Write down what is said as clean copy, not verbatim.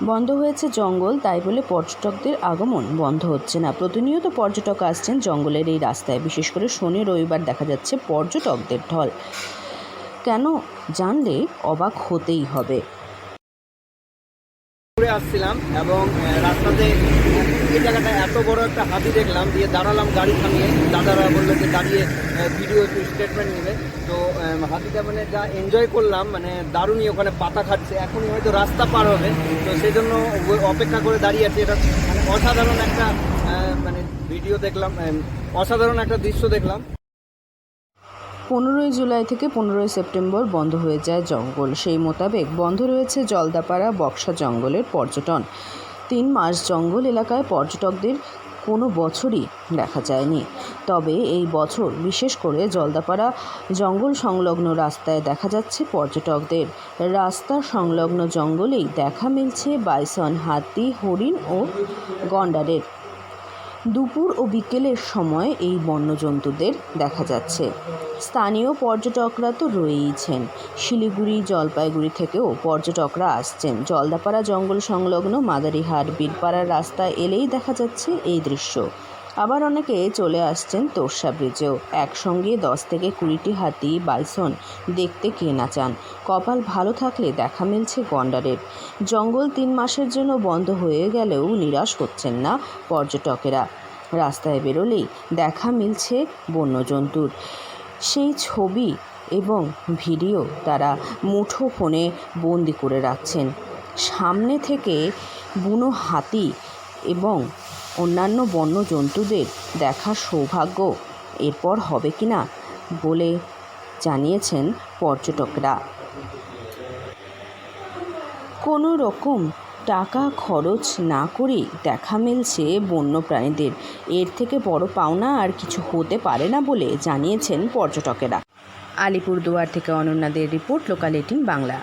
বন্ধ হয়েছে জঙ্গল, তাই বলে পর্যটকদের আগমন বন্ধ হচ্ছে না। প্রতিনিয়ত পর্যটক আসছেন জঙ্গলের এই রাস্তায়। বিশেষ করে শনি রবিবার দেখা যাচ্ছে পর্যটকদের ঢল। কেন জানলে অবাক হতেই হবে। আসছিলাম এবং রাস্তাতে এই জায়গাটা এত বড় একটা হাতি দেখলাম, দিয়ে দাঁড়ালাম গাড়ি থামিয়ে। দাদারা বললো যে দাঁড়িয়ে ভিডিও একটু স্টেটমেন্ট নেবে। তো হাতিটা মানে যা এনজয় করলাম, মানে দারুণই। ওখানে পাতা খাচ্ছে, এখনই হয়তো রাস্তা পার হবে, তো সেই জন্য অপেক্ষা করে দাঁড়িয়ে আছে। এটা মানে অসাধারণ একটা মানে ভিডিও দেখলাম, অসাধারণ একটা দৃশ্য দেখলাম। 15 জুলাই থেকে 15 সেপ্টেম্বর বন্ধ হয়ে যায় জঙ্গল। সেই মোতাবেক বন্ধ রয়েছে জলদাপাড়া বক্সা জঙ্গলের পর্যটন। 3 মাস জঙ্গল এলাকায় পর্যটকদের কোনো বছরই দেখা যায়নি। তবে এই বছর বিশেষ করে জলদাপাড়া জঙ্গল সংলগ্ন রাস্তায় দেখা যাচ্ছে পর্যটকদের। রাস্তা সংলগ্ন জঙ্গলেই দেখা মিলছে বাইসন, হাতি, হরিণ ও গন্ডারের। দুপুর ও বিকেলের সময় এই বন্যজন্তুদের দেখা যাচ্ছে। স্থানীয় পর্যটকরা তো রয়েইছেন, শিলিগুড়ি, জলপাইগুড়ি থেকেও পর্যটকরা আসছেন। জলদাপাড়া জঙ্গল সংলগ্ন মাদারিহাট বীরপাড়ার রাস্তায় এলেই দেখা যাচ্ছে এই দৃশ্য। আবার অনেকে চলে আসছেন তোরসা ব্রিজেও। একসঙ্গে 10 থেকে 20টি হাতি, বাইসন দেখতে কে না চান। কপাল ভালো থাকলে দেখা মিলছে গন্ডারের। জঙ্গল 3 মাসের জন্য বন্ধ হয়ে গেলেও নিরাশ হচ্ছেন না পর্যটকেরা। রাস্তায় বেরোলেই দেখা মিলছে বন্যজন্তুর। সেই ছবি এবং ভিডিও তারা মুঠো ফোনে বন্দি করে রাখছেন। সামনে থেকে বুনো হাতি এবং অন্যান্য বন্যজন্তুদের দেখার সৌভাগ্য এরপর হবে কিনা বলে জানিয়েছেন পর্যটকরা। কোনো রকম টাকা খরচ না করেই দেখা মিলছে বন্য প্রাণীদের। এর থেকে বড় পাওনা আর কিছু হতে পারে না বলে জানিয়েছেন পর্যটকেরা। আলিপুরদুয়ার থেকে অনন্যাদের রিপোর্ট, লোকাল 18 বাংলা।